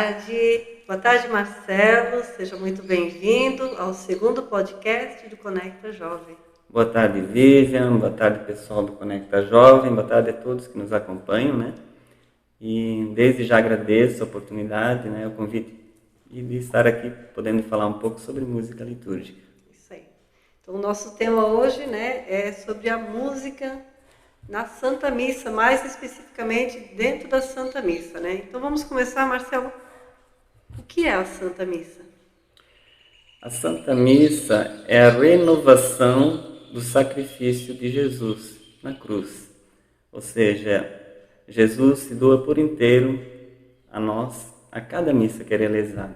tarde. Boa tarde, Marcelo. Seja muito bem-vindo ao segundo podcast do Conecta Jovem. Boa tarde, Vivian. Boa tarde, pessoal do Conecta Jovem. Boa tarde a todos que nos acompanham, né? E desde já agradeço a oportunidade, né, o convite de estar aqui podendo falar um pouco sobre música litúrgica. Isso aí. Então, o nosso tema hoje, né, é sobre a música na Santa Missa, mais especificamente dentro da Santa Missa, né? Então, vamos começar, Marcelo. O que é a Santa Missa? A Santa Missa é a renovação do sacrifício de Jesus na cruz. Ou seja, Jesus se doa por inteiro a nós, a cada missa que é realizada.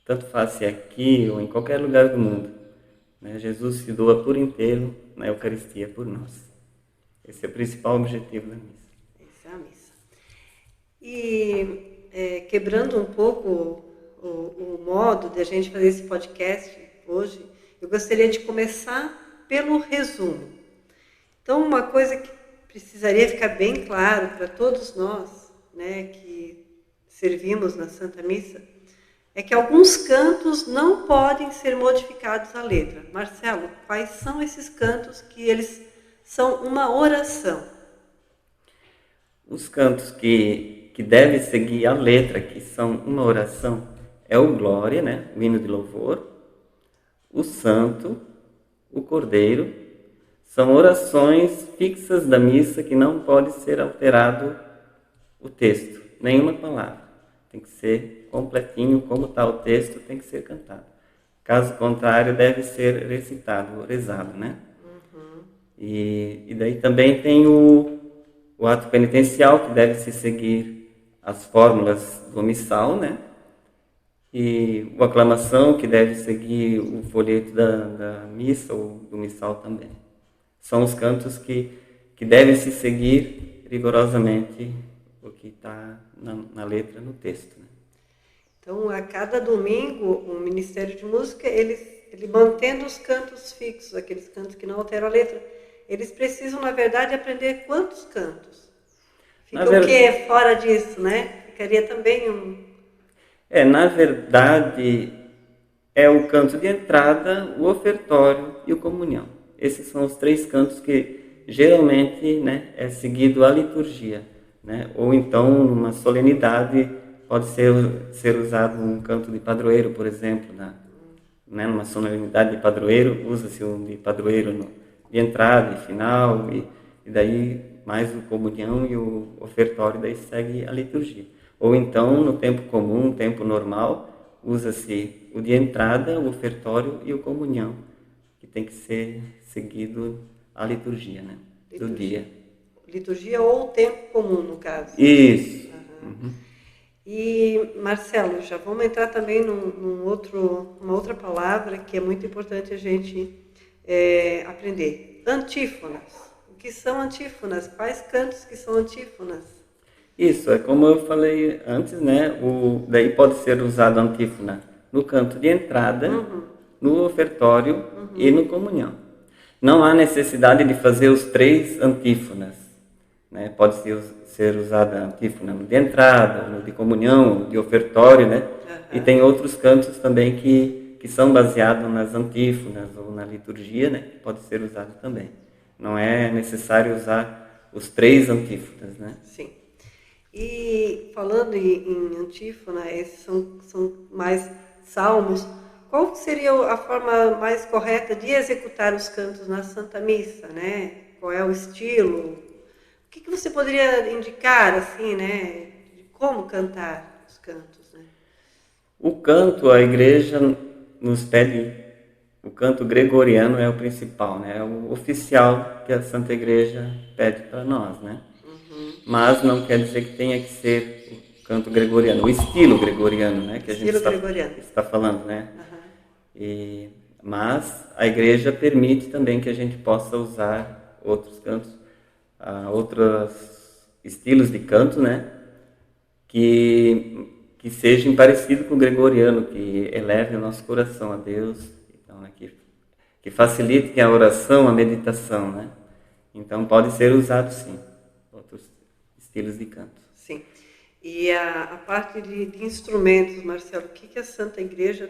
Tanto faz se aqui ou em qualquer lugar do mundo, né? Jesus se doa por inteiro na Eucaristia por nós. Esse é o principal objetivo da missa. Essa é a missa. E quebrando um pouco o modo de a gente fazer esse podcast hoje, eu gostaria de começar pelo resumo. Então, uma coisa que precisaria ficar bem claro para todos nós, né, que servimos na Santa Missa, é que alguns cantos não podem ser modificados à letra. Marcelo, quais são esses cantos que eles são uma oração? Os cantos que devem seguir a letra, que são uma oração, é o Glória, né? O hino de louvor, o Santo, o Cordeiro. São orações fixas da missa que não pode ser alterado o texto, nenhuma palavra. Tem que ser completinho, como está o texto, tem que ser cantado. Caso contrário, deve ser recitado, rezado, né? Uhum. E daí também tem o ato penitencial, que deve se seguir as fórmulas do missal, né? E a aclamação, que deve seguir o folheto da missa ou do missal também. São os cantos que devem se seguir rigorosamente o que está na letra, no texto, né? Então, a cada domingo, o Ministério de Música, ele mantendo os cantos fixos, aqueles cantos que não alteram a letra, eles precisam, na verdade, aprender quantos cantos? Fica o quê fora disso, né? Ficaria também um... Na verdade, é o canto de entrada, o ofertório e o comunhão. Esses são os três cantos que geralmente, né, é seguido a liturgia, né? Ou então, numa solenidade, pode ser usado um canto de padroeiro, por exemplo, né? Numa solenidade de padroeiro, usa-se um de padroeiro de entrada e final, e daí mais o comunhão e o ofertório, daí segue a liturgia. Ou então, no tempo comum, tempo normal, usa-se o de entrada, o ofertório e o comunhão, que tem que ser seguido a liturgia, né? Do dia. Liturgia ou tempo comum, no caso. Isso. Uhum. E, Marcelo, já vamos entrar também uma outra palavra que é muito importante a gente aprender. Antífonas. O que são antífonas? Quais cantos que são antífonas? Isso, é como eu falei antes, né? Daí pode ser usado a antífona no canto de entrada, no ofertório e no comunhão. Não há necessidade de fazer os três antífonas, né? Pode ser usada a antífona no de entrada, no de comunhão, no de ofertório, né? E tem outros cantos também que são baseados nas antífonas ou na liturgia, né? Que pode ser usado também. Não é necessário usar os três antífonas, né? Sim. E falando em antífona, esses são mais salmos. Qual seria a forma mais correta de executar os cantos na Santa Missa, né? Qual é o estilo? O que você poderia indicar, assim, né? De como cantar os cantos, né? O canto, a igreja nos pede, o canto gregoriano é o principal, né? É o oficial que a Santa Igreja pede para nós, né? Mas não quer dizer que tenha que ser o canto gregoriano, o estilo gregoriano, né? Que a gente está falando, né? Mas a igreja permite também que a gente possa usar outros cantos, outros estilos de canto, né? Que sejam parecidos com o gregoriano, que eleve o nosso coração a Deus, então, né? Que facilitem a oração, a meditação, né? Então pode ser usado sim, outros estilos de canto. Sim. E a parte de instrumentos, Marcelo, o que a Santa Igreja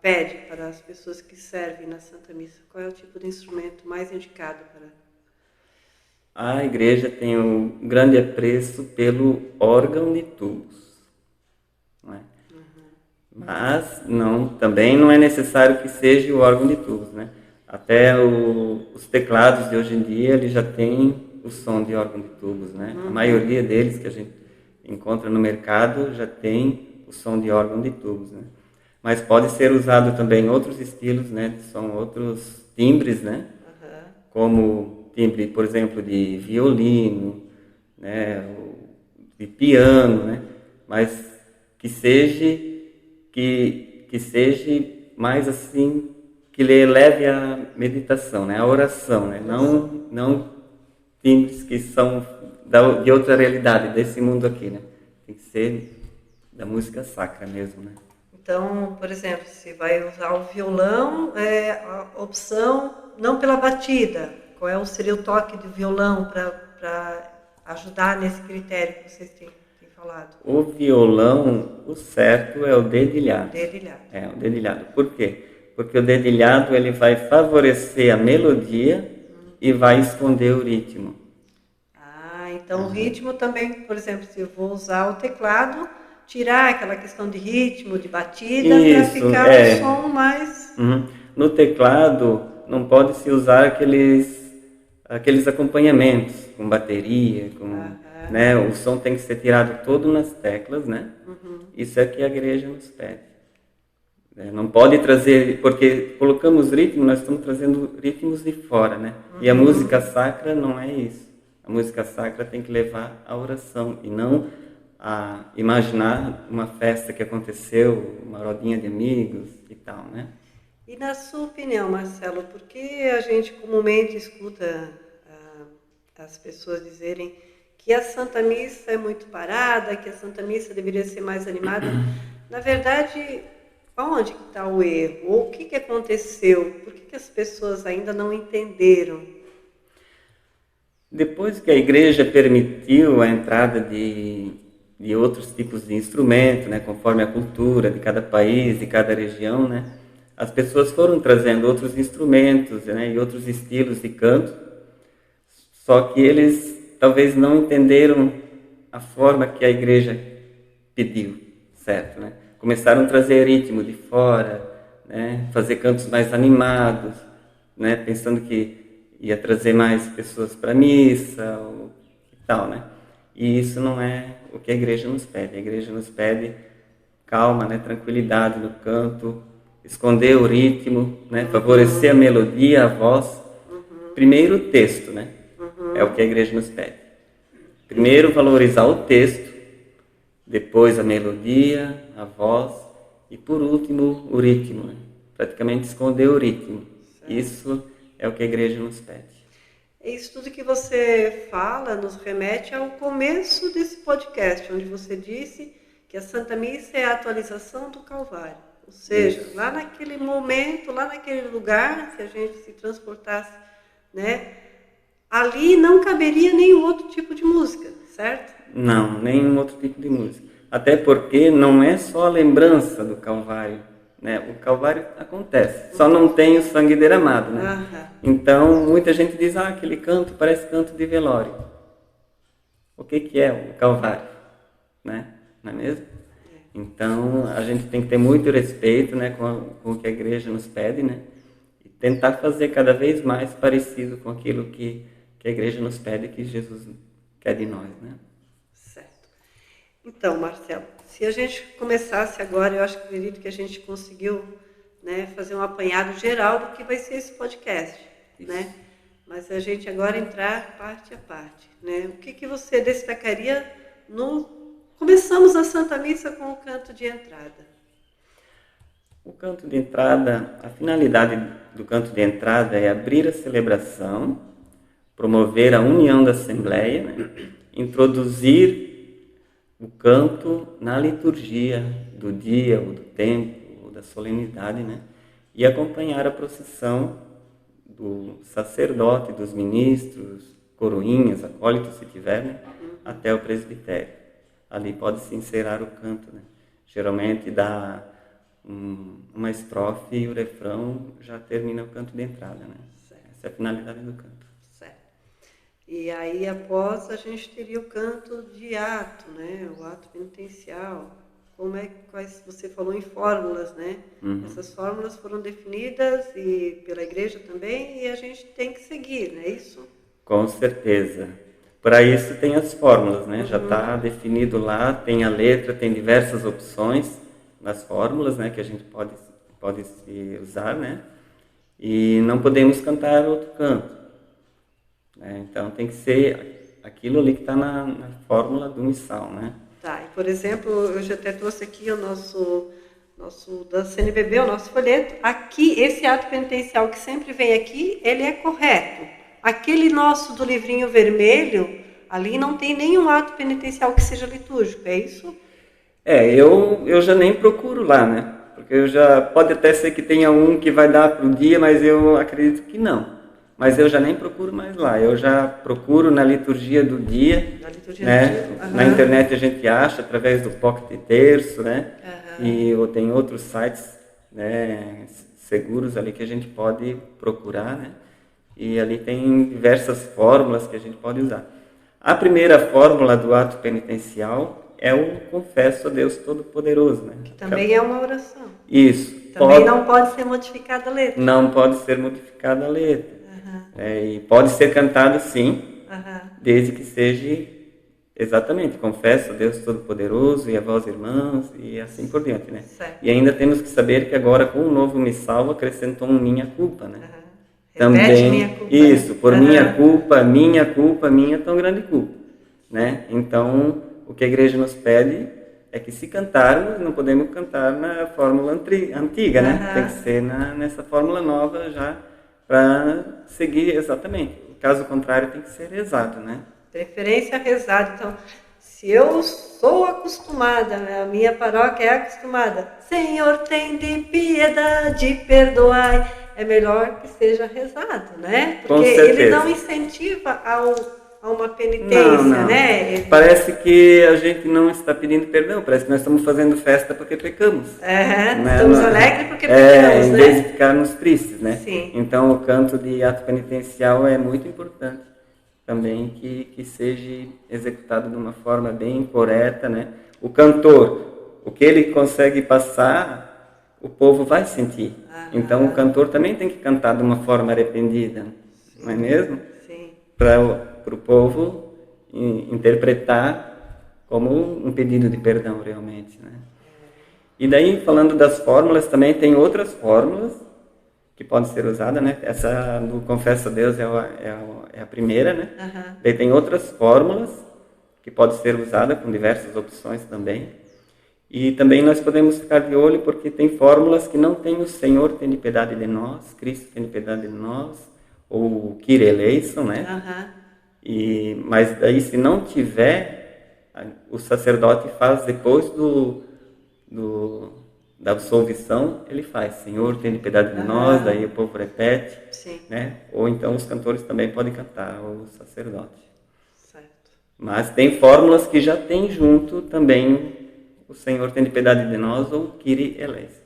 pede para as pessoas que servem na Santa Missa? Qual é o tipo de instrumento mais indicado para... A igreja tem um grande apreço pelo órgão de tubos, não é? Mas também não é necessário que seja o órgão de tubos, né? Até os teclados de hoje em dia eles já têm o som de órgão de tubos, né? A maioria deles que a gente encontra no mercado já tem o som de órgão de tubos, né? Mas pode ser usado também em outros estilos, né? São outros timbres, né? Como timbre, por exemplo, de violino, né? De piano, né? Mas que seja mais assim, que lhe eleve a meditação, né? A oração, né? Não timbres que são de outra realidade, desse mundo aqui, né? Tem que ser da música sacra mesmo, né? Então, por exemplo, se vai usar o violão, a opção não pela batida. Qual seria o toque de violão para ajudar nesse critério que vocês têm falado? O violão, o certo é o dedilhado. Dedilhado. É, o dedilhado. Por quê? Porque o dedilhado ele vai favorecer a melodia e vai esconder o ritmo. Então o ritmo também, por exemplo, se eu vou usar o teclado, tirar aquela questão de ritmo, de batida, para ficar um som mais... No teclado não pode se usar aqueles acompanhamentos com bateria, né? O som tem que ser tirado todo nas teclas, né? Isso é que a igreja nos pede. Não pode trazer, porque colocamos ritmo, nós estamos trazendo ritmos de fora, né? E a música sacra não é isso. A música sacra tem que levar à oração e não a imaginar uma festa que aconteceu, uma rodinha de amigos e tal, né? E na sua opinião, Marcelo, por que a gente comumente escuta as pessoas dizerem que a Santa Missa é muito parada, que a Santa Missa deveria ser mais animada? Na verdade, onde está o erro? Ou o que aconteceu? Por que as pessoas ainda não entenderam? Depois que a igreja permitiu a entrada de outros tipos de instrumento, né, conforme a cultura de cada país, de cada região, né, as pessoas foram trazendo outros instrumentos, né, e outros estilos de canto, só que eles talvez não entenderam a forma que a igreja pediu, certo, né? Começaram a trazer ritmo de fora, né, fazer cantos mais animados, né, pensando que ia trazer mais pessoas para a missa e tal, né? E isso não é o que a igreja nos pede. A igreja nos pede calma, né, tranquilidade no canto, esconder o ritmo, né, favorecer a melodia, a voz. Primeiro o texto, né? É o que a igreja nos pede. Primeiro valorizar o texto, depois a melodia, a voz e por último o ritmo, né? Praticamente esconder o ritmo. Isso é o que a igreja nos pede. Isso tudo que você fala nos remete ao começo desse podcast, onde você disse que a Santa Missa é a atualização do Calvário. Ou seja, lá naquele momento, lá naquele lugar, se a gente se transportasse, né, ali não caberia nenhum outro tipo de música, certo? Não, nenhum outro tipo de música. Até porque não é só a lembrança do Calvário, né? O Calvário acontece, só não tem o sangue derramado, né? Então, muita gente diz, aquele canto parece canto de velório. O que é o Calvário, né? Não é mesmo? Então, a gente tem que ter muito respeito, né, com o que a igreja nos pede, né? E tentar fazer cada vez mais parecido com aquilo que a igreja nos pede, que Jesus quer de nós, né? Certo. Então, Marcelo, se a gente começasse agora, eu acredito que a gente conseguiu, né, fazer um apanhado geral do que vai ser esse podcast, né? Mas a gente agora entrar parte a parte, né? O que você destacaria Começamos a Santa Missa com o canto de entrada. O canto de entrada, a finalidade do canto de entrada é abrir a celebração, promover a união da Assembleia, né? Introduzir o canto na liturgia do dia, ou do tempo, ou da solenidade, né? E acompanhar a procissão do sacerdote, dos ministros, coroinhas, acólitos, se tiver, né? Até o presbitério. ali pode-se encerrar o canto, né? Geralmente dá uma estrofe e o refrão já termina o canto de entrada, né? Essa é a finalidade do canto. Certo. E aí, após, a gente teria o canto de ato, né? O ato penitencial. Quais você falou em fórmulas, né? Essas fórmulas foram definidas e pela igreja também e a gente tem que seguir, não é isso? Com certeza. Para isso tem as fórmulas, né? Já está definido lá, tem a letra, tem diversas opções nas fórmulas, né? Que a gente pode se usar, né? E não podemos cantar outro canto, né? Então tem que ser aquilo ali que está na fórmula do missal, né? Tá, e por exemplo, eu já até trouxe aqui o nosso da CNBB, o nosso folheto. Aqui, esse ato penitencial que sempre vem aqui, ele é correto. Aquele nosso do livrinho vermelho, ali não tem nenhum ato penitencial que seja litúrgico, é isso? Eu já nem procuro lá, né? Porque pode até ser que tenha um que vai dar para o dia, mas eu acredito que não. Mas eu já nem procuro mais lá, eu já procuro na liturgia do dia, né? Na internet a gente acha através do Pocket Terço, né? Ou tem outros sites, né, seguros ali que a gente pode procurar, né? E ali tem diversas fórmulas que a gente pode usar. A primeira fórmula do ato penitencial é o confesso a Deus Todo-Poderoso, né? Que também é uma oração. Isso. Também não pode ser modificada a letra. Não pode ser modificada a letra. E pode ser cantado sim, desde que seja exatamente, confesso a Deus Todo-Poderoso e a vós irmãos e assim por diante, né? Certo. E ainda temos que saber que agora com o novo missal acrescentou um minha culpa, né? Repete minha culpa. Isso, por minha culpa, minha tão grande culpa, né? Então, o que a igreja nos pede é que se cantarmos, não podemos cantar na fórmula antiga, né? Tem que ser nessa fórmula nova já, para seguir exatamente. Caso contrário, tem que ser rezado, né? Preferência rezado. Então, se eu sou acostumada, a minha paróquia é acostumada, Senhor, tem de piedade, perdoai, é melhor que seja rezado, né? Porque ele não incentiva a uma penitência, não. né? Parece que a gente não está pedindo perdão, parece que nós estamos fazendo festa porque pecamos. Estamos alegres porque pecamos, em né? vez de ficarmos tristes, né? Sim. Então o canto de ato penitencial é muito importante também que seja executado de uma forma bem correta, né? O cantor, o que ele consegue passar, o povo vai sentir. Então o cantor também tem que cantar de uma forma arrependida, não é mesmo? Sim. Para o povo interpretar como um pedido de perdão realmente, né? E daí, falando das fórmulas, também tem outras fórmulas que podem ser usadas, né? Essa do Confesso a Deus é a primeira, né? Daí tem outras fórmulas que podem ser usadas com diversas opções também. E também nós podemos ficar de olho porque tem fórmulas que não tem o Senhor tem de piedade de nós, Cristo tem de piedade de nós, ou Kyrie eleison, né? Mas daí se não tiver, o sacerdote faz depois da absolvição, ele faz Senhor tem de piedade de nós, daí o povo repete. Sim. Né? Ou então os cantores também podem cantar, o sacerdote. Certo. Mas tem fórmulas que já tem junto também o Senhor tem de piedade de nós ou Kyrie eleison.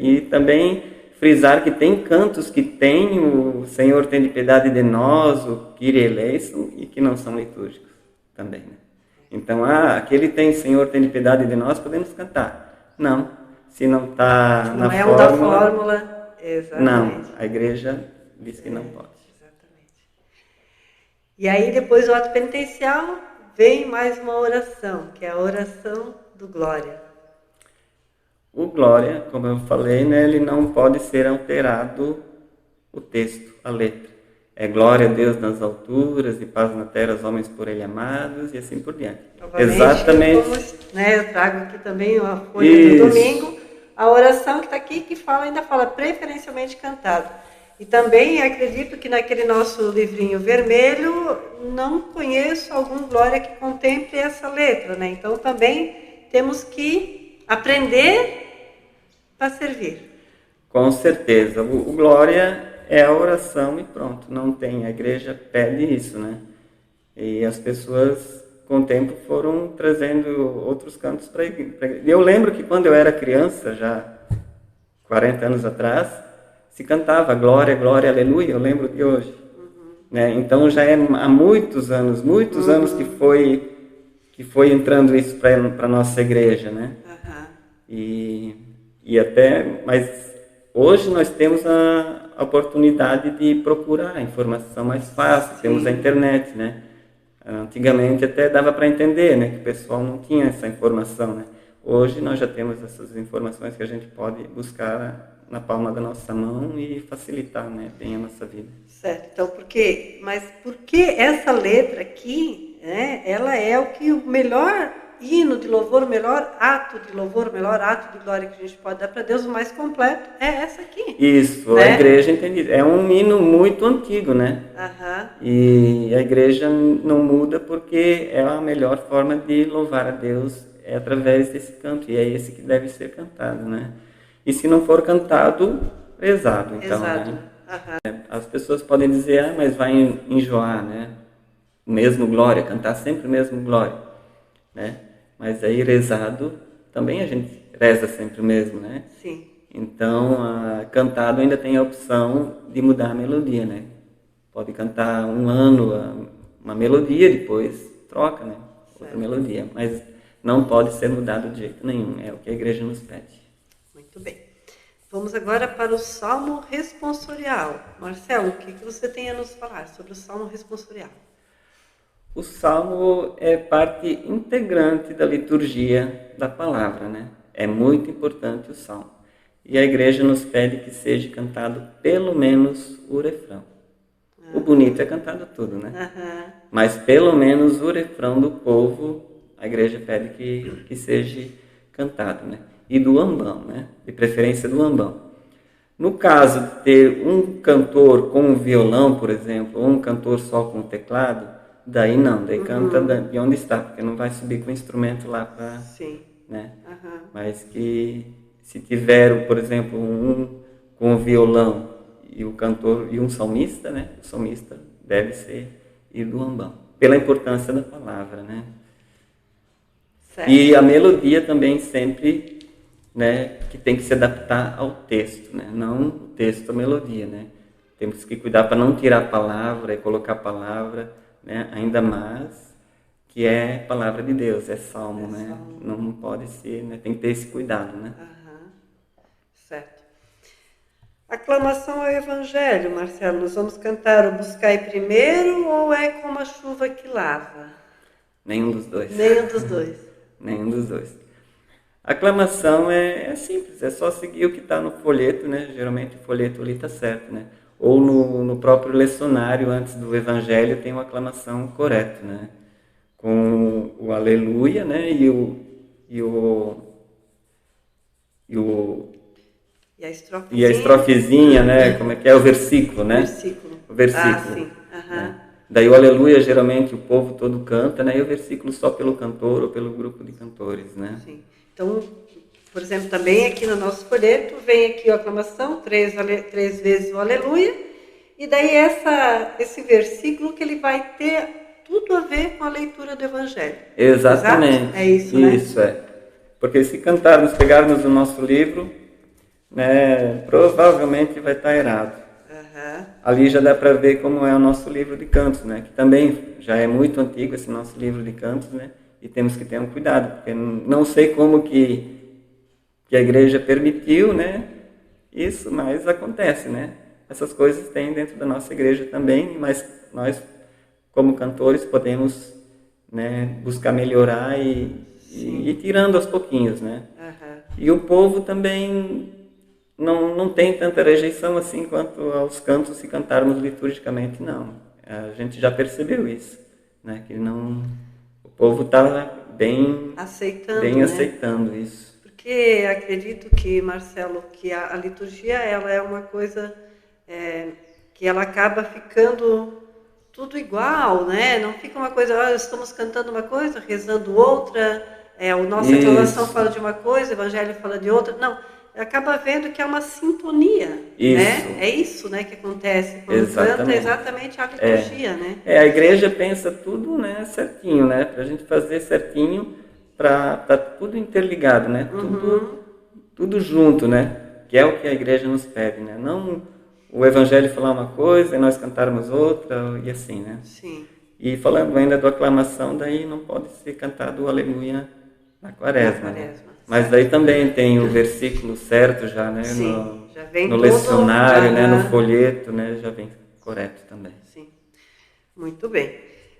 E também frisar que tem cantos que tem o Senhor tem de piedade de nós, o Kyrie eleison, e que não são litúrgicos também, né? Então, aquele tem Senhor tem de piedade de nós, podemos cantar. Não, se não está na fórmula... Não é o da fórmula, exatamente. Não, a igreja diz que não pode. Exatamente. E aí, depois do ato penitencial, vem mais uma oração, que é a oração do Glória. O Glória, como eu falei, né, ele não pode ser alterado o texto, a letra. É glória a Deus nas alturas e paz na terra aos homens por ele amados e assim por diante. Novamente, exatamente. Eu trago aqui também a folha do domingo, a oração que está aqui, que ainda fala preferencialmente cantado. E também acredito que naquele nosso livrinho vermelho, não conheço algum Glória que contemple essa letra, né? Então também temos que aprender para servir. Com certeza. O Glória é a oração e pronto. Não tem. A igreja pede isso, né? E as pessoas com o tempo foram trazendo outros cantos para a igreja. Eu lembro que quando eu era criança, já 40 anos atrás, se cantava glória, glória, aleluia, eu lembro de hoje. Né? Então já é há muitos anos que foi entrando isso para a nossa igreja, né? E até, mas hoje nós temos a oportunidade de procurar a informação mais fácil, temos a internet, né? Antigamente até dava para entender, né, que o pessoal não tinha essa informação, né? Hoje nós já temos essas informações que a gente pode buscar na palma da nossa mão e facilitar, né, bem a nossa vida. Certo. Então, por que essa letra aqui, né, ela é o melhor hino de louvor, o melhor ato de louvor, o melhor ato de glória que a gente pode dar para Deus, o mais completo, é essa aqui. Isso, né? A igreja entende. É um hino muito antigo, né? E a igreja não muda porque é a melhor forma de louvar a Deus, é através desse canto, e é esse que deve ser cantado, né? E se não for cantado, rezado, então, Exato. né? As pessoas podem dizer, mas vai enjoar, né? O mesmo glória, cantar sempre o mesmo glória, né? Mas aí rezado, também a gente reza sempre o mesmo, né? Sim. Então, cantado ainda tem a opção de mudar a melodia, né? Pode cantar um ano uma melodia, depois troca, né? Outra melodia, mas não pode ser mudado de jeito nenhum, é o que a igreja nos pede. Muito bem. Vamos agora para o Salmo Responsorial. Marcelo, o que você tem a nos falar sobre o Salmo Responsorial? O Salmo é parte integrante da liturgia da palavra, né? É muito importante o Salmo. E a igreja nos pede que seja cantado pelo menos o refrão. O bonito é cantado tudo, né? Mas pelo menos o refrão do povo, a igreja pede que seja cantado, né? E do ambão, né? De preferência do ambão. No caso de ter um cantor com um violão, por exemplo, ou um cantor só com teclado, daí não, daí canta de onde está, porque não vai subir com o instrumento lá para... Sim. Né? Mas que se tiver, por exemplo, um com o violão e o cantor e um salmista, né? O salmista deve ser ir do ambão, pela importância da palavra, né? Certo. E a melodia também sempre, né, que tem que se adaptar ao texto, né? Não o texto, a melodia, né? Temos que cuidar para não tirar a palavra e colocar a palavra, né? Ainda mais que é palavra de Deus, é salmo, né? Salmo. Não pode ser, né? Tem que ter esse cuidado, né? Certo. Aclamação ao Evangelho, Marcelo. Nós vamos cantar o Buscai primeiro ou é como a chuva que lava? Nenhum dos dois. Nenhum dos dois. Nenhum dos dois. A aclamação é simples, é só seguir o que está no folheto, né? Geralmente o folheto ali está certo, né? Ou no próprio lecionário, antes do Evangelho, tem uma aclamação correta, né? Com o aleluia, né? E a estrofezinha, né? Como é que é? O versículo, né? O versículo. Sim. Né? Daí o aleluia, geralmente, o povo todo canta, né? E o versículo só pelo cantor ou pelo grupo de cantores, né? Sim. Então, por exemplo, também aqui no nosso folheto, vem aqui a aclamação, 3 vezes o aleluia, e daí esse versículo que ele vai ter tudo a ver com a leitura do Evangelho. Exatamente. Exato? É isso, né? Isso, é. Porque se pegarmos o nosso livro, né, provavelmente vai estar errado. Ali já dá para ver como é o nosso livro de cantos, né? Que também já é muito antigo esse nosso livro de cantos, né? E temos que ter um cuidado, porque não sei como que a igreja permitiu, né? Isso, mas acontece, né? Essas coisas tem dentro da nossa igreja também, mas nós, como cantores, podemos, né, buscar melhorar e ir tirando aos pouquinhos, né? E o povo também não tem tanta rejeição assim quanto aos cantos se cantarmos liturgicamente, não. A gente já percebeu isso, né? Que não, o povo está bem aceitando isso. Porque acredito que, Marcelo, que a liturgia ela é uma coisa que ela acaba ficando tudo igual, né? Não fica uma coisa, estamos cantando uma coisa, rezando outra, a nossa aclamação fala de uma coisa, o Evangelho fala de outra. Não. acaba vendo que é uma sintonia, Isso. né? É isso, né, que acontece quando canta exatamente a liturgia, né? A igreja pensa tudo, né, certinho, né? Para a gente fazer certinho, para tudo interligado, né? Tudo junto, né? Que é o que a igreja nos pede, né? Não o evangelho falar uma coisa e nós cantarmos outra e assim, né? Sim. E falando ainda da aclamação, daí não pode ser cantado o aleluia na quaresma, né? Mas daí também tem o versículo certo já, né? Sim, já vem no lecionário, né? No folheto, né? Já vem correto também. Sim, muito bem.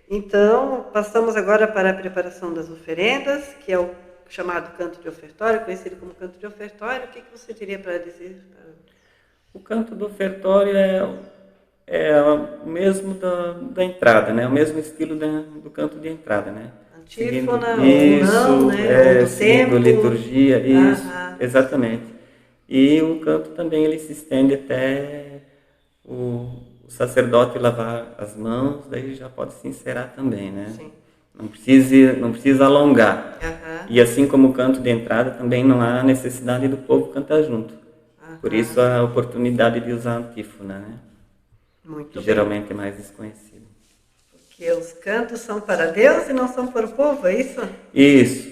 Então, passamos agora para a preparação das oferendas, que é o chamado canto de ofertório, conhecido como canto de ofertório. O que você teria para dizer? O canto do ofertório é o mesmo da entrada, né? O mesmo estilo do canto de entrada, né? Antífona, isso, ou não, né? seguindo a liturgia, isso, Aham. exatamente. E o canto também ele se estende até o sacerdote lavar as mãos, daí já pode se encerar também, né? Sim. Não precisa alongar. Aham. E assim como o canto de entrada, também não há necessidade do povo cantar junto. Por isso a oportunidade de usar a antífona, né? Muito que bem. Geralmente é mais desconhecido. Porque os cantos são para Deus e não são para o povo, é isso? Isso.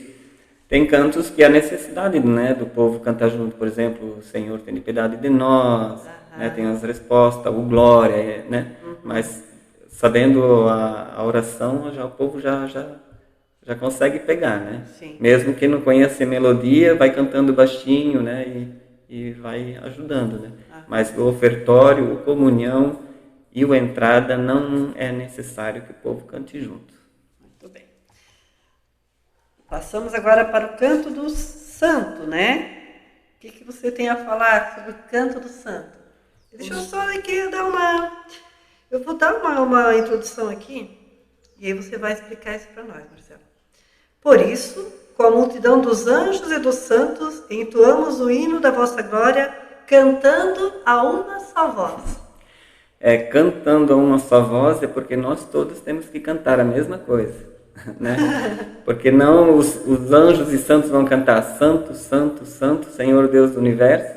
Tem cantos que há necessidade, né, do povo cantar junto. Por exemplo, o Senhor tem piedade de nós, né, tem as respostas, o glória, né? Mas sabendo a oração, o povo já consegue pegar, né? Sim. Mesmo que não conheça a melodia, vai cantando baixinho, né? E vai ajudando, né? Mas o ofertório, o comunhão e o entrada não é necessário que o povo cante junto. Muito bem. Passamos agora para o canto do santo, né? O que você tem a falar sobre o canto do santo? Deixa eu só aqui dar uma... Eu vou dar uma introdução aqui e aí você vai explicar isso para nós, Marcelo. Por isso, com a multidão dos anjos e dos santos, entoamos o hino da vossa glória, cantando a uma só voz. Cantando a uma só voz é porque nós todos temos que cantar a mesma coisa, né? Porque não os anjos e santos vão cantar Santo, Santo, Santo, Senhor Deus do Universo,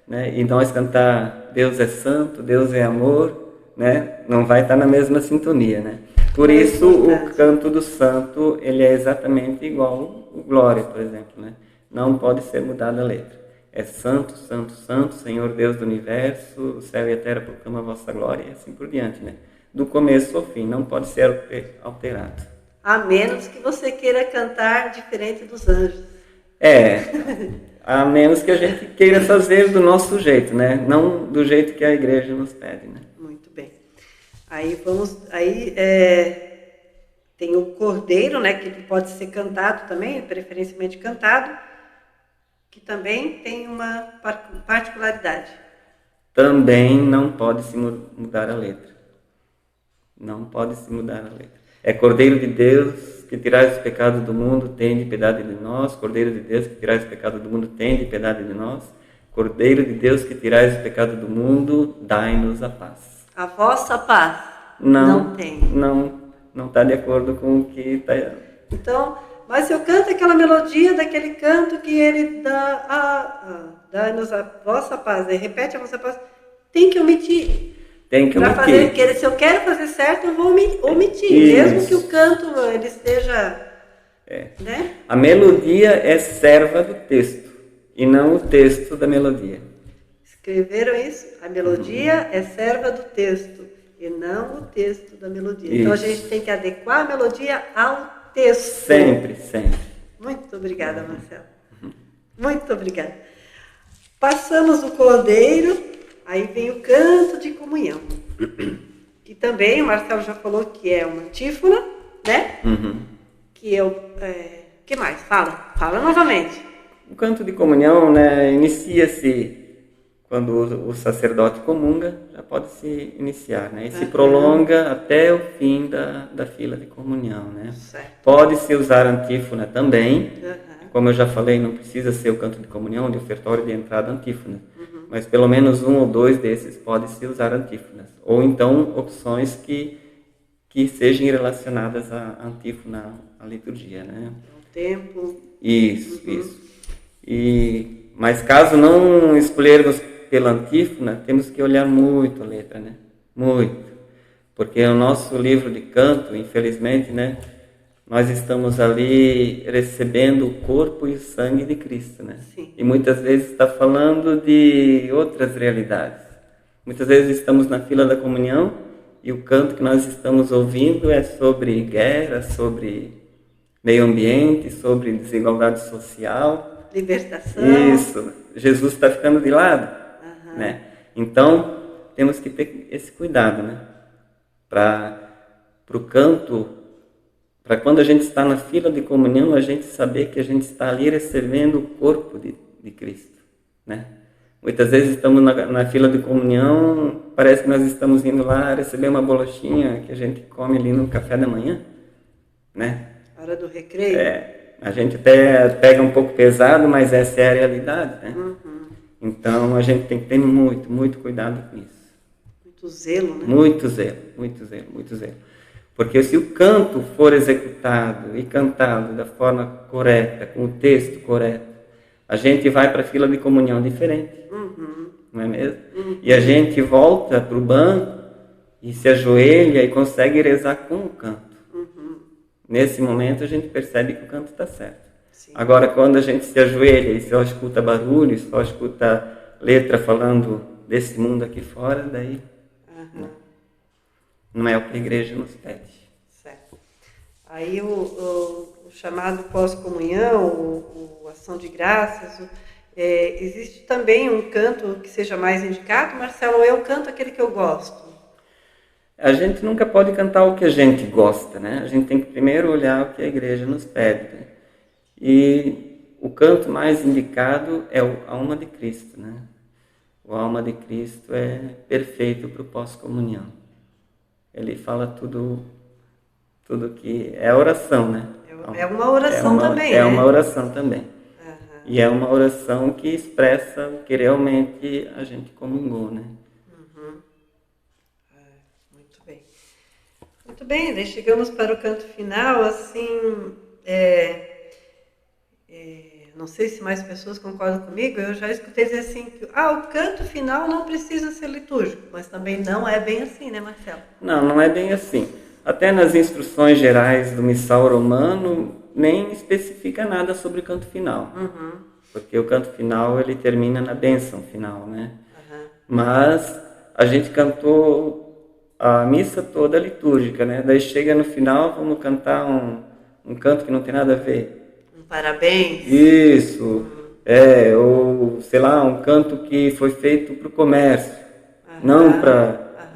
né? E nós cantar Deus é Santo, Deus é Amor, né? Não vai estar na mesma sintonia, né? Por isso o canto do santo ele é exatamente igual o glória, por exemplo, né? Não pode ser mudada a letra. É Santo, Santo, Santo, Senhor Deus do Universo, o céu e a terra proclamam a vossa glória e assim por diante, né? Do começo ao fim, não pode ser alterado. A menos que você queira cantar diferente dos anjos. A menos que a gente queira fazer do nosso jeito, né? Não do jeito que a igreja nos pede, né? Muito bem. Tem o cordeiro, né? Que pode ser cantado também, preferencialmente cantado, que também tem uma particularidade. Também não pode se mudar a letra. Não pode se mudar a letra. É Cordeiro de Deus, que tirais os pecados do mundo, tende piedade de nós. Cordeiro de Deus, que tirais os pecados do mundo, tende piedade de nós. Cordeiro de Deus, que tirais os pecados do mundo, dai-nos a paz. A vossa paz não tem. Não está de acordo com o que está... Então, mas se eu canto aquela melodia daquele canto que ele dá-nos a vossa paz, ele repete a vossa paz, tem que omitir. Se eu quero fazer certo, eu vou omitir, mesmo que o canto ele esteja... Né? A melodia é serva do texto, e não o texto da melodia. Escreveram isso? A melodia é serva do texto, e não o texto da melodia. Isso. Então a gente tem que adequar a melodia ao texto. Sempre. Muito obrigada, Marcelo. Muito obrigada. Passamos o cordeiro, aí vem o canto de comunhão. Que também o Marcelo já falou que é uma antífona, né? Que é o... que mais? Fala novamente. O canto de comunhão, né, inicia-se quando o sacerdote comunga, já pode se iniciar, né? E se prolonga até o fim da fila de comunhão, né? Certo. Pode-se usar antífona também, como eu já falei, não precisa ser o canto de comunhão, de ofertório de entrada antífona, mas pelo menos um ou dois desses pode-se usar antífonas, ou então opções que sejam relacionadas à antífona, à liturgia, né? O tempo. Isso. E Mas caso não escolhermos pela antífona, temos que olhar muito a letra, né? Muito. Porque o nosso livro de canto, infelizmente, né? Nós estamos ali recebendo o corpo e o sangue de Cristo, né? Sim. E muitas vezes está falando de outras realidades. Muitas vezes estamos na fila da comunhão e o canto que nós estamos ouvindo é sobre guerra, sobre meio ambiente, sobre desigualdade social. Libertação. Isso. Jesus está ficando de lado, né? Então, temos que ter esse cuidado, né? Para o canto, para quando a gente está na fila de comunhão, a gente saber que a gente está ali recebendo o corpo de Cristo, né? Muitas vezes estamos na fila de comunhão, parece que nós estamos indo lá receber uma bolachinha que a gente come ali no café da manhã, né? Hora do recreio. A gente até pega um pouco pesado, mas essa é a realidade, né? Então a gente tem que ter muito, muito cuidado com isso. Muito zelo, né? Muito zelo, muito zelo, muito zelo. Porque se o canto for executado e cantado da forma correta, com o texto correto, a gente vai para a fila de comunhão diferente, não é mesmo? E a gente volta para o banco e se ajoelha e consegue rezar com o canto. Nesse momento a gente percebe que o canto está certo. Sim. Agora, quando a gente se ajoelha e só escuta barulho, só escuta letra falando desse mundo aqui fora, daí não é o que a igreja nos pede. Certo. Aí o chamado pós-comunhão, o ação de graças, existe também um canto que seja mais indicado, Marcelo, ou eu canto aquele que eu gosto? A gente nunca pode cantar o que a gente gosta, né? A gente tem que primeiro olhar o que a igreja nos pede, né? E o canto mais indicado é o Alma de Cristo, né? O Alma de Cristo é perfeito para o pós-comunhão. Ele fala tudo que é oração, né? É uma oração também, É uma oração também. E é uma oração que expressa o que realmente a gente comungou, né? Muito bem, daí chegamos para o canto final, assim, não sei se mais pessoas concordam comigo, eu já escutei dizer assim, que o canto final não precisa ser litúrgico, mas também não é bem assim, né, Marcelo? Não é bem assim. Até nas instruções gerais do Missal Romano, nem especifica nada sobre o canto final. Porque o canto final, ele termina na bênção final, né? Mas a gente cantou a missa toda litúrgica, né? Daí chega no final, vamos cantar um canto que não tem nada a ver. Um parabéns. Isso. Ou, sei lá, um canto que foi feito para o comércio. Não para...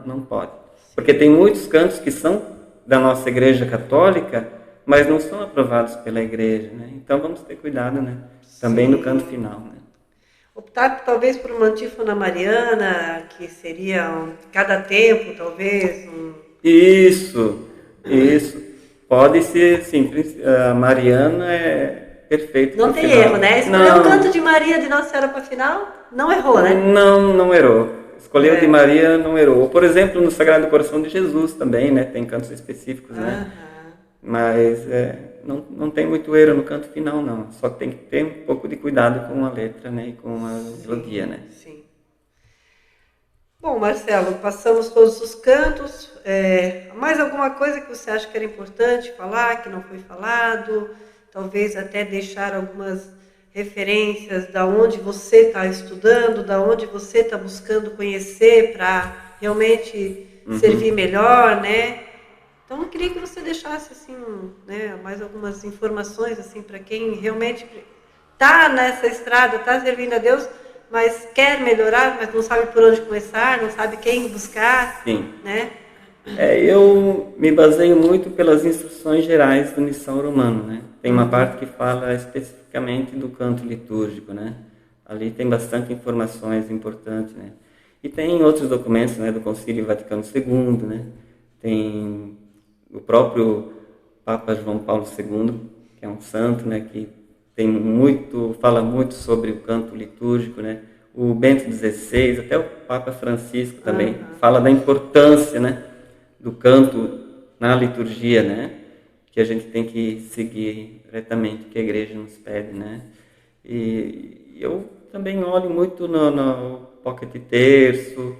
Não pode. Porque tem muitos cantos que são da nossa igreja católica, mas não são aprovados pela igreja, né? Então vamos ter cuidado, né? Também no canto final, né? Optar talvez por uma antífona mariana, que seria cada tempo, talvez. Isso. Pode ser, sim, a mariana é perfeito. Não tem erro, né? Escolheu o canto de Maria de Nossa Senhora para final, não errou, né? Não errou. Escolheu de Maria, não errou. Por exemplo, no Sagrado Coração de Jesus também, né? Tem cantos específicos, né? Mas não tem muito erro no canto final, não. Só tem que ter um pouco de cuidado com a letra, né? E com a melodia, né? Sim. Bom, Marcelo, passamos todos os cantos. Mais alguma coisa que você acha que era importante falar, que não foi falado? Talvez até deixar algumas referências da onde você está estudando, da onde você está buscando conhecer para realmente servir melhor, né? Então, eu queria que você deixasse assim, né, mais algumas informações assim para quem realmente está nessa estrada, está servindo a Deus, mas quer melhorar, mas não sabe por onde começar, não sabe quem buscar, Sim. né? Eu me baseio muito pelas instruções gerais do Missal Romano, né? Tem uma parte que fala especificamente do canto litúrgico, né? Ali tem bastante informações importantes, né? E tem outros documentos, né, do Concílio Vaticano II, né? Tem o próprio Papa João Paulo II, que é um santo, né, que fala muito sobre o canto litúrgico, né? O Bento XVI, até o Papa Francisco também fala da importância, né, do canto na liturgia, né? Que a gente tem que seguir retamente o que a igreja nos pede, né? E eu também olho muito no Pocket Terço,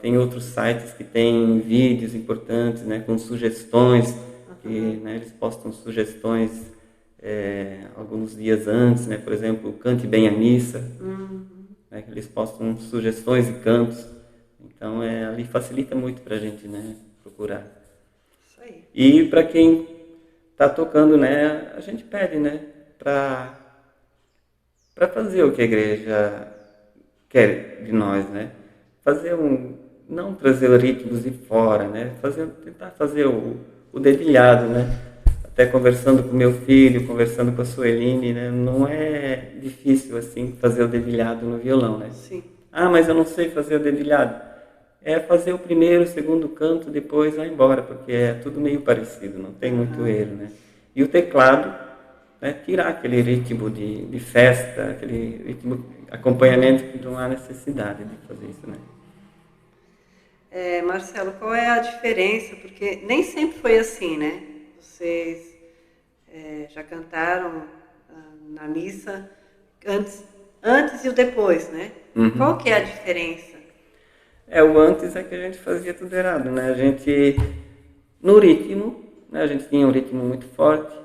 tem outros sites que têm vídeos importantes, né, com sugestões, que, né, eles postam sugestões alguns dias antes, né, por exemplo, Cante Bem a Missa, né, que eles postam sugestões de cantos. Então, ali facilita muito para a gente, né, procurar. Isso aí. E para quem está tocando, né, a gente pede, né, para fazer o que a igreja quer de nós, né? Não trazer ritmos de fora, né? Tentar fazer o dedilhado, né? Até conversando com meu filho, conversando com a Sueline, né? Não é difícil assim fazer o dedilhado no violão, né? Sim. Ah, mas eu não sei fazer o dedilhado. É fazer o primeiro, o segundo canto, depois vai embora, porque é tudo meio parecido, não tem muito erro, né? E o teclado, né? Tirar aquele ritmo de festa, aquele ritmo acompanhamento que não há necessidade de fazer isso, né? Marcelo, qual é a diferença? Porque nem sempre foi assim, né? Vocês já cantaram na missa antes e o depois, né? Qual que é a diferença? O antes é que a gente fazia tudo errado, né? A gente, no ritmo, né? A gente tinha um ritmo muito forte,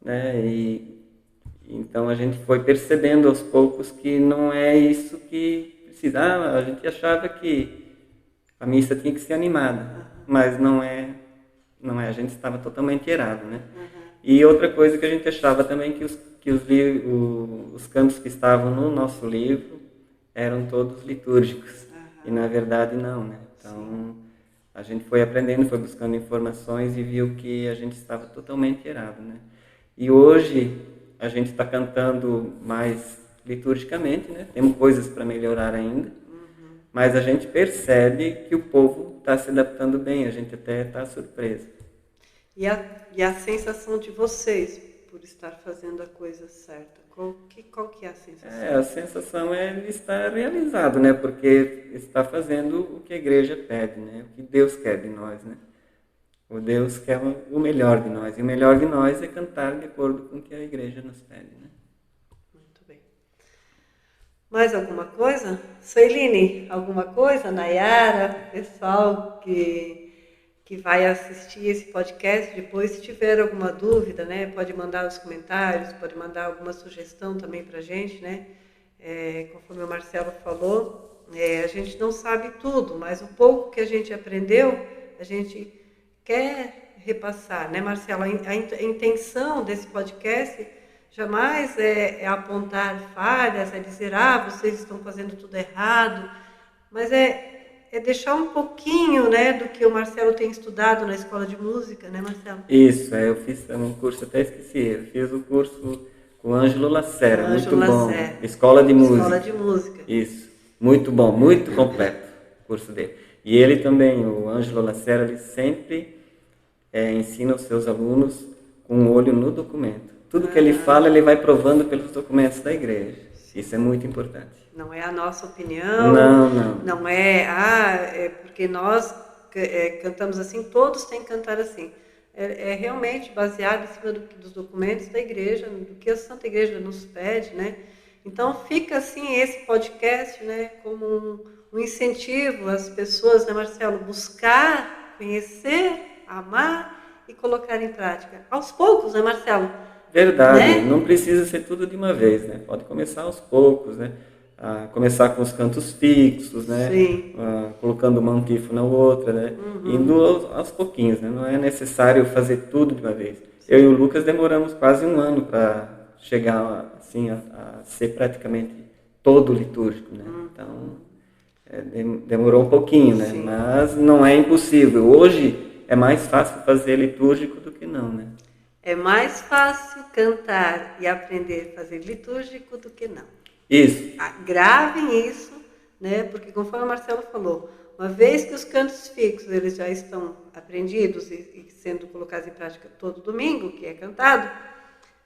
né? E então a gente foi percebendo aos poucos que não é isso que precisava. A gente achava que a missa tinha que ser animada, mas não é, a gente estava totalmente errado, né? E outra coisa que a gente achava também que os cantos que estavam no nosso livro eram todos litúrgicos, e na verdade não, né? Então a gente foi aprendendo, foi buscando informações e viu que a gente estava totalmente errado, né? E hoje a gente está cantando mais liturgicamente, né? Temos coisas para melhorar ainda, mas a gente percebe que o povo está se adaptando bem, a gente até está surpreso. E a sensação de vocês por estar fazendo a coisa certa? Qual que é a sensação? A sensação é de estar realizado, né? Porque está fazendo o que a igreja pede, né? O que Deus quer de nós, né? O Deus quer o melhor de nós, e o melhor de nós é cantar de acordo com o que a igreja nos pede, né? Muito bem. Mais alguma coisa? Sueline, alguma coisa? Nayara, pessoal que vai assistir esse podcast depois, se tiver alguma dúvida, né, pode mandar nos comentários, pode mandar alguma sugestão também para a gente, né? Conforme o Marcelo falou, a gente não sabe tudo, mas o pouco que a gente aprendeu, a gente quer repassar, né, Marcelo? A intenção desse podcast jamais é apontar falhas, é dizer, vocês estão fazendo tudo errado, mas é deixar um pouquinho, né, do que o Marcelo tem estudado na escola de música, né, Marcelo? Isso, eu fiz um curso, até esqueci, eu fiz o curso com o Ângelo Lacerda, muito bom. Escola de Música. Escola de Música. Isso, muito bom, muito completo o curso dele. E ele também, o Ângelo Lacerda, ele sempre ensina os seus alunos com um olho no documento. Tudo que ele fala, ele vai provando pelos documentos da igreja. Isso é muito importante. Não é a nossa opinião. Não. Não é porque nós cantamos assim, todos têm que cantar assim. É realmente baseado em cima dos documentos da igreja, do que a Santa Igreja nos pede, né? Então fica assim esse podcast, né, como um incentivo às pessoas, né, Marcelo, buscar, conhecer, amar e colocar em prática. Aos poucos, né, Marcelo? Verdade, né? Não precisa ser tudo de uma vez, né? Pode começar aos poucos, né? Começar com os cantos fixos, né? Colocando uma antífona ou outra, né? Indo aos pouquinhos, né? Não é necessário fazer tudo de uma vez. Eu e o Lucas demoramos quase um ano para chegar assim a ser praticamente todo litúrgico, né? Então demorou um pouquinho, né? Sim. Mas não é impossível. Hoje é mais fácil fazer litúrgico do que não, né? É mais fácil cantar e aprender a fazer litúrgico do que não. Isso. Gravem isso, né? Porque conforme o Marcelo falou, uma vez que os cantos fixos eles já estão aprendidos e sendo colocados em prática todo domingo, que é cantado,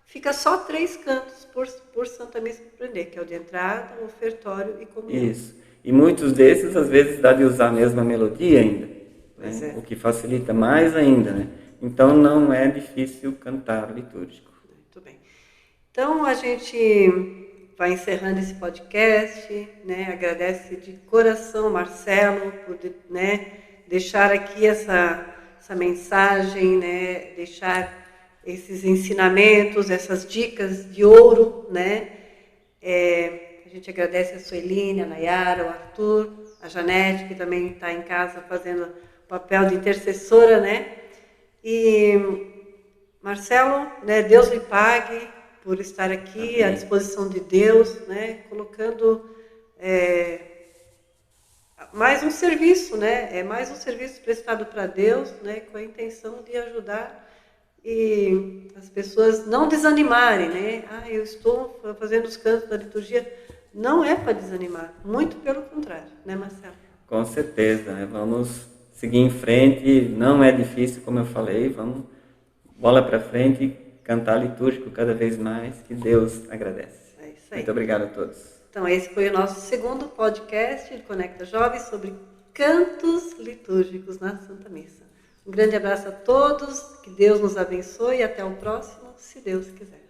fica só 3 cantos por Santa Missa para aprender, que é o de entrada, o ofertório e comunhão. Isso. E muitos desses, às vezes, dá de usar a mesma melodia ainda, né? O que facilita mais ainda, né? Então, não é difícil cantar litúrgico. Muito bem. Então, a gente vai encerrando esse podcast, né? Agradece de coração, Marcelo, por, né, deixar aqui essa mensagem, né? Deixar esses ensinamentos, essas dicas de ouro, né? A gente agradece a Sueline, a Nayara, o Arthur, a Janete, que também está em casa fazendo o papel de intercessora, né? E Marcelo, né, Deus lhe pague por estar aqui à disposição de Deus, né? Colocando mais um serviço, né? É mais um serviço prestado para Deus, né? Com a intenção de ajudar e as pessoas não desanimarem, né? Eu estou fazendo os cantos da liturgia. Não é para desanimar, muito pelo contrário, né, Marcelo? Com certeza, né? Vamos seguir em frente, não é difícil, como eu falei, vamos bola para frente, cantar litúrgico cada vez mais, que Deus agradece. É isso aí. Muito obrigado a todos. Então, esse foi o nosso segundo podcast de Conecta Jovens sobre cantos litúrgicos na Santa Missa. Um grande abraço a todos, que Deus nos abençoe e até o próximo, se Deus quiser.